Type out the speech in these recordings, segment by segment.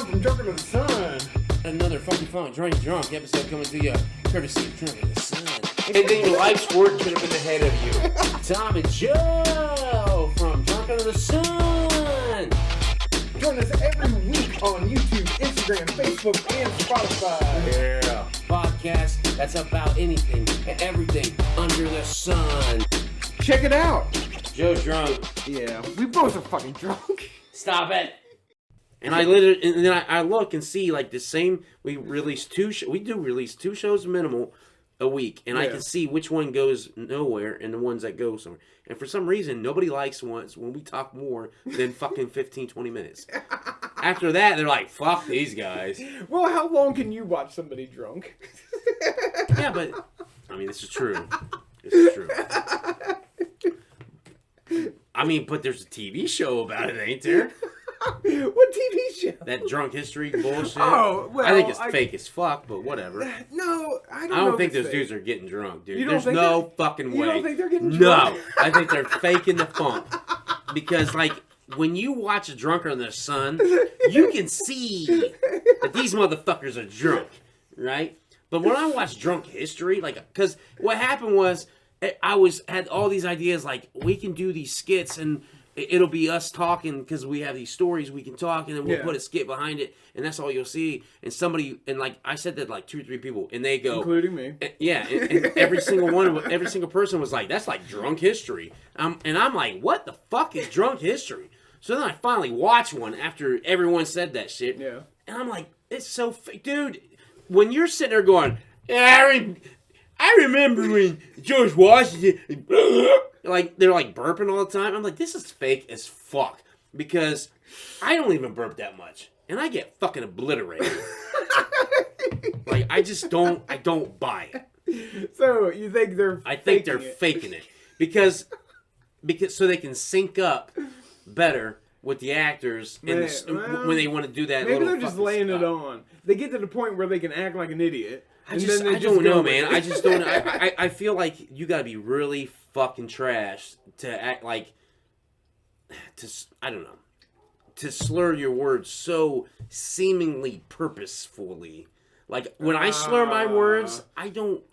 from Drunk Under the Sun. Another funky funk, drunk episode coming to you courtesy of Drunk Under the Sun. And then your life's work could have been ahead of you. Tom and Joe from Drunk Under the Sun. Join us every week on YouTube, Instagram, Facebook, and Spotify. Yeah. Podcast that's about anything and everything under the sun. Check it out. Joe's drunk. Yeah, we both are fucking drunk. Stop it. And I literally, and then I look and see like the same. We release we do release two shows minimal a week, and I can see which one goes nowhere and the ones that go somewhere. And for some reason, nobody likes ones when we talk more than fucking 15, 20 minutes. After that, they're like, "Fuck these guys." Well, how long can you watch somebody drunk? Yeah, but I mean, this is true. This is true. I mean, but there's a TV show about it, ain't there? What TV show? That drunk history bullshit. Oh, well, I think it's fake as fuck, but whatever. No, I don't think those dudes are getting drunk, dude. There's think no fucking way. You don't think they're getting drunk? No, I think they're faking the funk. Because, like, when you watch a Drunker in the Sun, you can see that these motherfuckers are drunk, right? But when I watch Drunk History, like, because what happened was, I had all these ideas, like, we can do these skits and it'll be us talking because we have these stories we can talk, and then we'll put a skit behind it, and that's all you'll see. And somebody, and like I said that like 2 or 3 people, and they go, including me, and every single person was like, "That's like Drunk History," and I'm like, "What the fuck is Drunk History?" So then I finally watched one after everyone said that shit, and I'm like, "It's so fake, dude." When you're sitting there going, I remember when George Washington, like, they're like burping all the time. I'm like, this is fake as fuck. Because I don't even burp that much. And I get fucking obliterated. Like, I don't buy it. So, you think they're faking it. Because so they can sync up better with the actors when they want to do that. Maybe they're just laying it on. They get to the point where they can act like an idiot. I don't know, man. I just don't. I feel like you gotta be really fucking trash to act like I don't know, to slur your words so seemingly purposefully. Like when I slur my words, I don't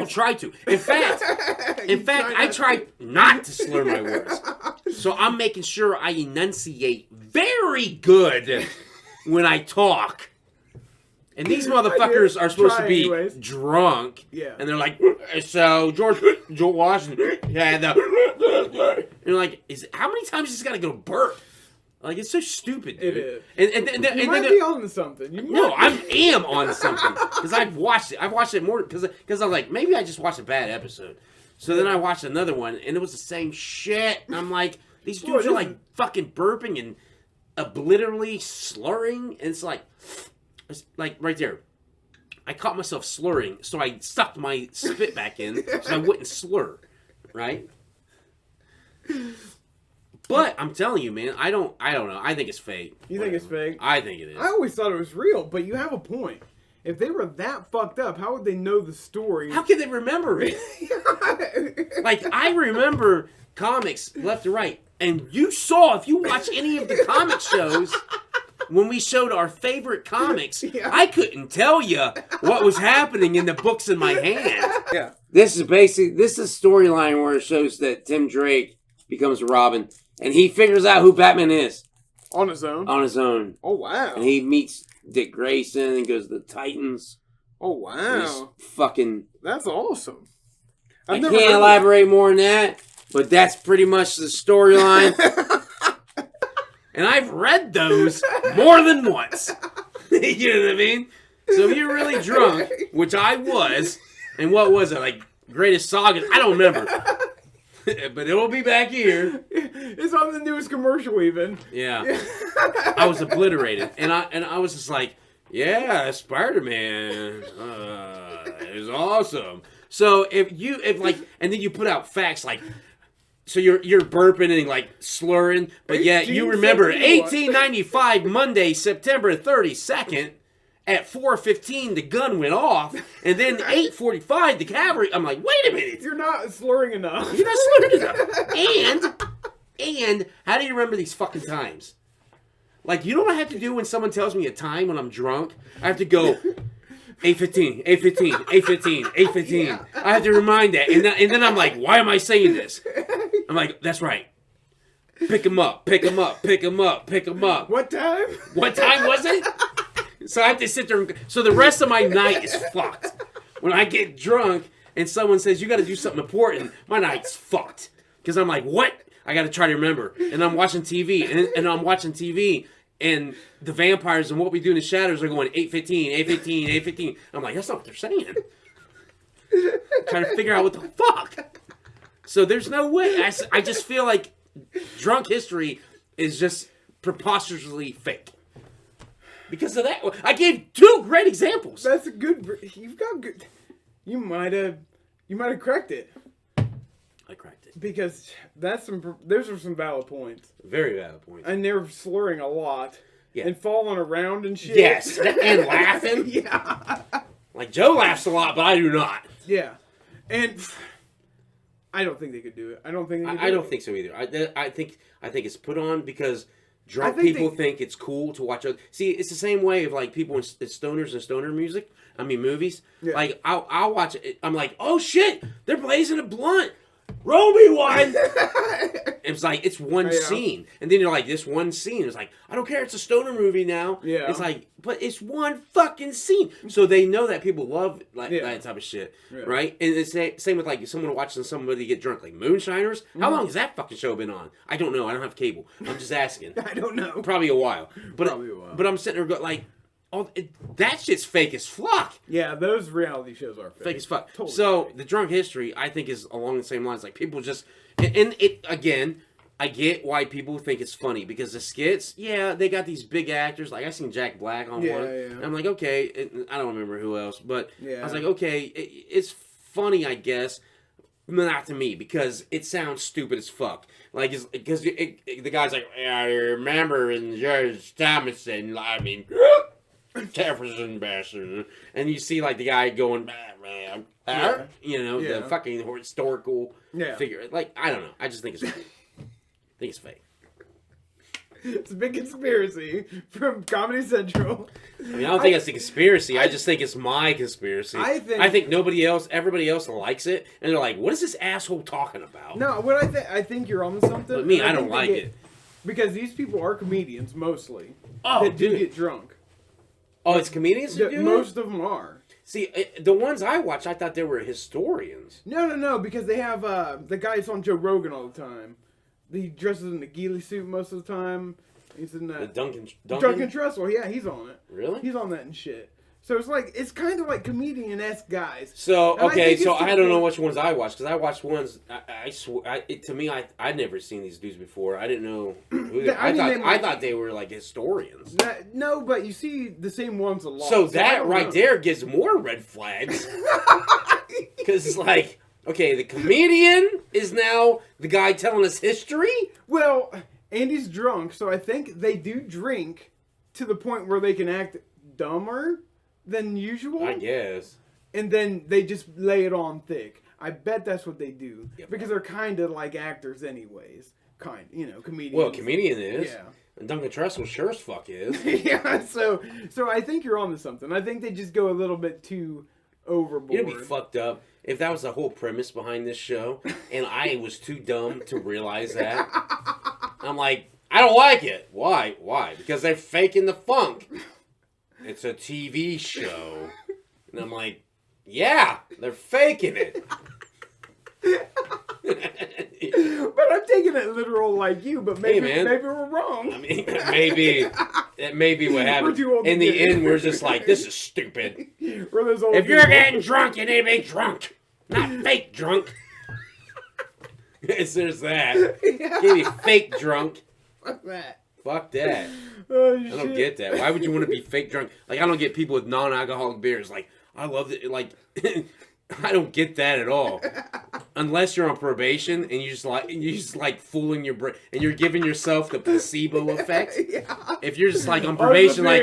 try to. In fact, I try not to slur my words. So I'm making sure I enunciate very good when I talk. And these motherfuckers are supposed to be drunk. Yeah. And they're like, so George Washington had the... And you're like, how many times is this gotta go burp? Like, it's so stupid, dude. It is. You might be on to something. No, I am on something. Because I've watched it. I've watched it more because I'm like, maybe I just watched a bad episode. So then I watched another one, and it was the same shit. And I'm like, these dudes are like fucking burping and obliteratively slurring. And it's like right there, I caught myself slurring, so I sucked my spit back in so I wouldn't slur, right? But I'm telling you, man, I don't know. I think it's fake. You think it's fake? I think it is. I always thought it was real, but you have a point. If they were that fucked up, how would they know the story? How could they remember it? Like, I remember comics left to right, and you saw, if you watch any of the comic shows, when we showed our favorite comics, I couldn't tell you what was happening in the books in my hand. Yeah. This is a storyline where it shows that Tim Drake becomes Robin, and he figures out who Batman is. On his own? On his own. Oh, wow. And he meets Dick Grayson and goes to the Titans. Oh, wow. That's awesome. I can't elaborate more on that, but that's pretty much the storyline. And I've read those more than once. You know what I mean? So if you're really drunk, which I was, and what was it, like Greatest Saga? I don't remember. But it will be back here. It's on the newest commercial even. Yeah. I was obliterated. And I was just like, yeah, Spider-Man. It was awesome. So and then you put out facts like, so you're burping and like slurring, but yet you remember 1895 Monday, September 32nd at 4:15 the gun went off, and then 8:45 the cavalry. I'm like, wait a minute, you're not slurring enough. You're not slurring enough. And how do you remember these fucking times? Like, you know what I have to do when someone tells me a time when I'm drunk? I have to go 8:15, 8:15, 8:15, 8:15. Yeah. I have to remind that, and then I'm like, why am I saying this? I'm like, that's right. Pick him up, pick him up, pick him up, pick him up. What time? What time was it? So I have to sit there. So the rest of my night is fucked. When I get drunk and someone says, you got to do something important, my night's fucked. Because I'm like, what? I got to try to remember. And I'm watching TV. And I'm watching TV. And the vampires and What We Do in the Shadows are going 8:15, 8:15, 8:15. I'm like, that's not what they're saying. Trying to figure out what the fuck. So there's no way. I just feel like drunk history is just preposterously fake. Because of that, I gave 2 great examples. That's a good. You've got good. You might have cracked it. I cracked it. Because those are some valid points. Very valid points. And they're slurring a lot. Yeah. And falling around and shit. Yes, and laughing. Yeah. Like, Joe laughs a lot, but I do not. Yeah. And I don't think they could do it. I don't think they could I don't think so either. I think it's put on because drunk people think it's cool to watch other. See, it's the same way of like people in stoners and stoner music. I mean, movies. Yeah. Like, I'll watch it. I'm like, oh shit, they're blazing a blunt. Roll me one. It's like, it's one scene. And then you're like, this one scene. It's like, I don't care. It's a stoner movie now. Yeah. It's like, but it's one fucking scene. So they know that people love that type of shit. Yeah. Right? And it's the same with like someone watching somebody get drunk. Like Moonshiners. How long has that fucking show been on? I don't know. I don't have cable. I'm just asking. I don't know. Probably a while. But I'm sitting there like, that shit's fake as fuck. Yeah, those reality shows are fake as fuck. Totally so fake. The drunk history, I think, is along the same lines. Like people just, and it again, I get why people think it's funny because the skits, they got these big actors. Like I seen Jack Black on one. Yeah. And I'm like, okay, I don't remember who else, but I was like, okay, it's funny, I guess. Not to me because it sounds stupid as fuck. Like, because the guy's like, I remember in George Thomason. I mean. Jefferson bastard, and you see like the guy going, the fucking historical figure. Like, I don't know. I just think it's fake. I think it's fake. It's a big conspiracy from Comedy Central. I mean, I don't think it's a conspiracy. I just think it's my conspiracy. I think everybody else likes it, and they're like, "What is this asshole talking about?" No, what I think you're on something. But me, I don't like it because these people are comedians mostly. Oh, that do get drunk. Oh, it's comedians who do most of them are. See, the ones I watched, I thought they were historians. No, because they have the guy that's on Joe Rogan all the time. He dresses in a ghillie suit most of the time. He's in that. Duncan Trussell, yeah, he's on it. Really? He's on that and shit. So it's kind of like comedian-esque guys. So, okay, I don't know which ones I watched, because I watched ones, to me, I'd never seen these dudes before. I didn't know who they were. I thought they were, like, historians. No, but you see the same ones a lot. So that right there gives more red flags. Because it's like, okay, the comedian is now the guy telling us history? Well, Andy's drunk, so I think they do drink to the point where they can act dumber than usual, I guess. And then they just lay it on thick. I bet that's what they do. Yep. Because they're kind of like actors anyways. Comedians. Well, comedian is. Yeah. And Duncan Trussell sure as fuck is. Yeah, so I think you're on to something. I think they just go a little bit too overboard. It'd be fucked up if that was the whole premise behind this show, and I was too dumb to realize that. I'm like, I don't like it. Why? Because they're faking the funk. It's a TV show. And I'm like, yeah, they're faking it. But I'm taking it literal like you, but maybe we're wrong. I mean, that may be what happened. In the end, we're just like, this is stupid. If you're getting drunk, you need to be drunk. Not fake drunk. Yes, there's that. Yeah. Give me fake drunk. Fuck that. Fuck that. Oh, I don't get that. Why would you want to be fake drunk? Like, I don't get people with non-alcoholic beers. Like, I love it. Like, I don't get that at all. Unless you're on probation and you just like fooling your brain and you're giving yourself the placebo effect. Yeah. If you're just like on probation, like,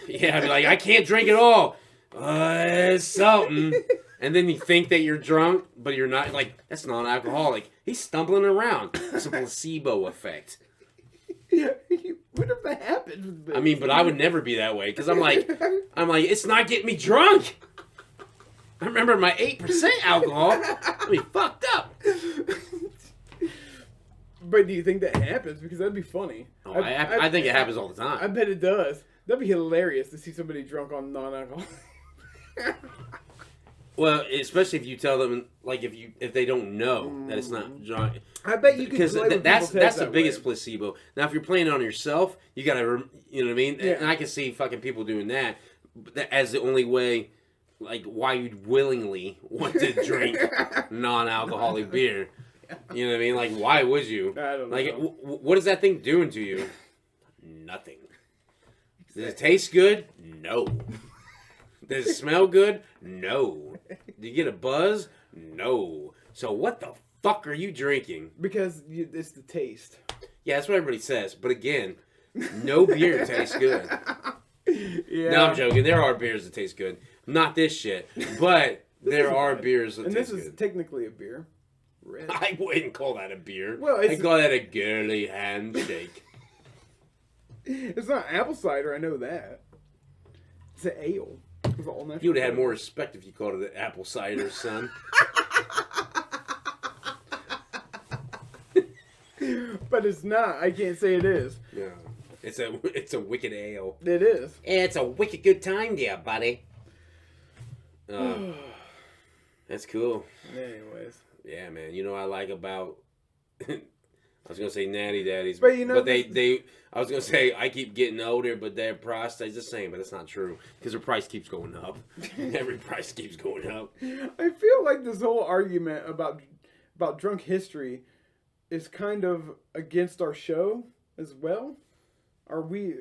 yeah, I'd be like, I can't drink at all. It's something. And then you think that you're drunk, but you're not. Like, that's non-alcoholic. He's stumbling around. It's a placebo effect. Yeah. What if that happens? I mean, but I would never be that way because I'm like, it's not getting me drunk. I remember my 8% alcohol. I mean, fucked up. But do you think that happens? Because that'd be funny. Oh, I think it happens all the time. I bet it does. That'd be hilarious to see somebody drunk on non-alcohol. Well, especially if you tell them, like, if they don't know that it's not drunk. I bet you could because play with that's people's heads the that biggest way. placebo. Now, if you're playing it on yourself, you gotta, you know what I mean. Yeah. And I can see fucking people doing that as the only way, like, why you'd willingly want to drink non-alcoholic beer. You know what I mean? Like, why would you? I don't know. Like, what is that thing doing to you? Nothing. Does it taste good? No. Does it smell good? No. Do you get a buzz? No. So what the fuck are you drinking? Because it's the taste. Yeah, that's what everybody says. But again, no beer tastes good. Yeah. No, I'm joking. There are beers that taste good. Not this shit. But there are beers that and taste this is good. technically a beer. Red. I wouldn't call that a beer. Well, I call that a girly handshake. It's not apple cider, I know that. It's an ale. It's all natural. You would have had more respect if you called it an apple cider, son. But it's not. I can't say it is. Yeah. It's a wicked ale. It is. It's a wicked good time there, buddy. That's cool. Anyways. Yeah, man. You know what I like about... I was gonna say natty daddies, But you know, I was gonna say I keep getting older, but their price stays the same. But that's not true because their price keeps going up. Every price keeps going up. I feel like this whole argument about drunk history is kind of against our show as well. Are we?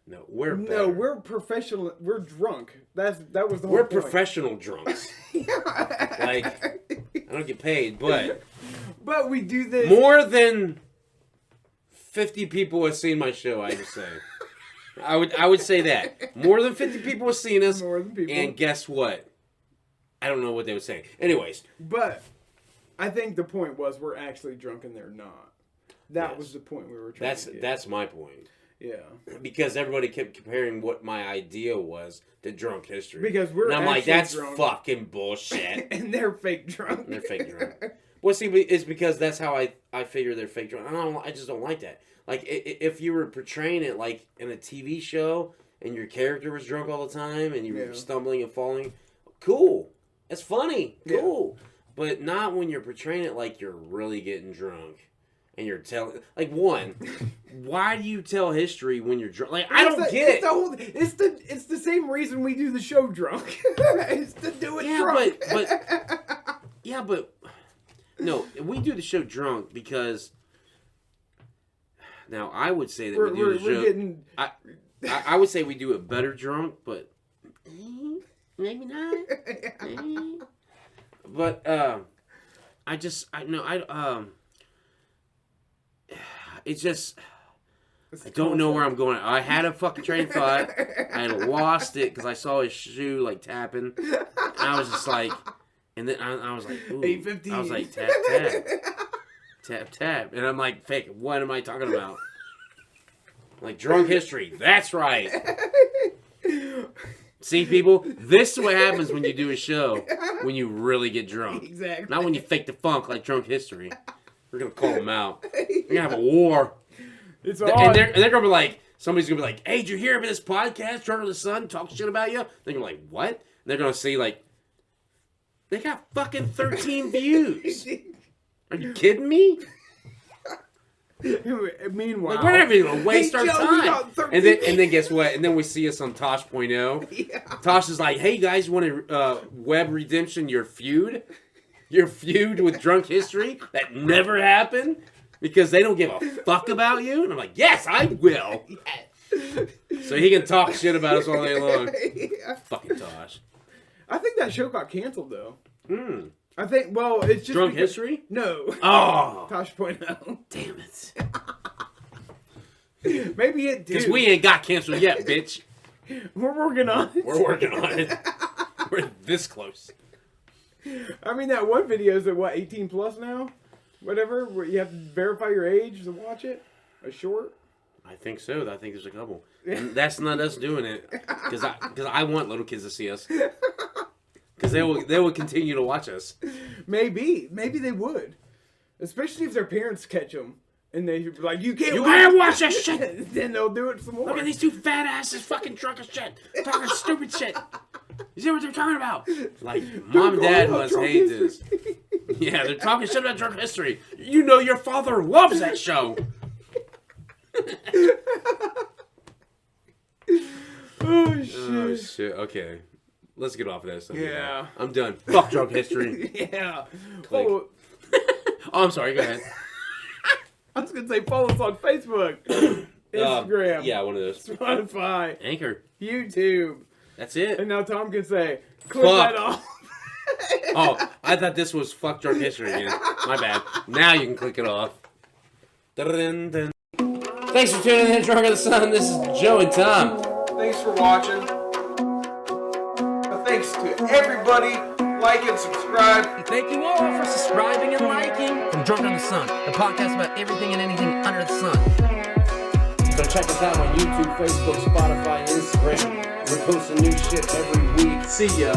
No, we're better. No, we're professional. We're drunk. That was the whole We're point. professional drunks. Like, I don't get paid, but we do this. more than 50 people have seen my show. I would say. I would say that more than 50 people have seen us. More than people. And guess what? I don't know what they were saying. Anyways, But I think the point was we're actually drunk and they're not. That Yes. was the point we were trying to get. that's my point. Yeah. Because everybody kept comparing what my idea was to drunk history. Because we're and I'm like, actually that's drunk. fucking bullshit. And they're fake drunk. They're fake drunk. Well, see, it's because that's how I figure they're fake drunk. I just don't like that. Like, if you were portraying it like in a TV show and your character was drunk all the time and you were stumbling and falling, cool. That's funny. Cool. Yeah. But not when you're portraying it like you're really getting drunk. And you're telling, like, one, why do you tell history when you're drunk? Like, I don't get it. It's the same reason we do the show drunk. It's to do it drunk. but no, we do the show drunk because now I would say that we do the show. I would say we do it better drunk, but maybe not. But it's just, I don't know where I'm going. I had a fucking train of thought. I had lost it because I saw his shoe like tapping. And I was just like, and then I was like, ooh. 8:15. I was like, tap, tap. Tap, tap. And I'm like, fake, what am I talking about? Like, drunk history. That's right. See, people, this is what happens when you do a show when you really get drunk. Exactly. Not when you fake the funk like drunk history. We're going to call them out. We're going to have a war. It's and they're going to be like, somebody's going to be like, hey, did you hear about this podcast, Drunk of the Sun, talk shit about you? They're going to be like, what? And they're going to see, like, they got fucking 13 views. Are you kidding me? Meanwhile, like, we're never going to waste our Joe, time. And then guess what? And then we see us on Tosh.0. Yeah. Tosh is like, hey, guys, you want to web redemption your feud? Your feud with Drunk History that never happened because they don't give a fuck about you? And I'm like, yes, I will. Yes. So he can talk shit about us all day long. Yeah. Fucking Tosh. I think that show got canceled, though. Hmm. I think, well, it's just... Drunk History? No. Oh. Tosh.0. Damn it. Maybe it did. Because we ain't got canceled yet, bitch. We're working on it. We're working on it. We're this close. I mean, that one video is at, what, 18 plus now? Whatever, where you have to verify your age to watch it? A short? I think so. I think there's a couple. And that's not us doing it, because I want little kids to see us, because they will continue to watch us. Maybe they would, especially if their parents catch them and they like, you can't watch that shit. Then they'll do it some more. Look at these two fat asses fucking drunk as shit, talking stupid shit. You see what they're talking about? Like, mom and dad must hate this. Yeah, they're talking shit about drunk history. You know your father loves that show. Oh shit. Oh shit. Okay. Let's get off of that stuff. Yeah. I'm done. Fuck drunk history. Yeah. Oh, I'm sorry. Go ahead. I was gonna say follow us on Facebook, Instagram, yeah, one of those. Spotify, Anchor. YouTube. That's it. And now Tom can say, click Fuck. that off. Oh, I thought this was fuck drunk history again. My bad. Now you can click it off. Dun-dun-dun. Thanks for tuning in to Drunk of the Sun. This is Joe and Tom. Thanks for watching. Thanks to everybody. Like and subscribe. And thank you all for subscribing and liking from Drunk on the Sun, the podcast about everything and anything under the sun. So check us out on YouTube, Facebook, Spotify, Instagram. We're posting new shit every week. See ya.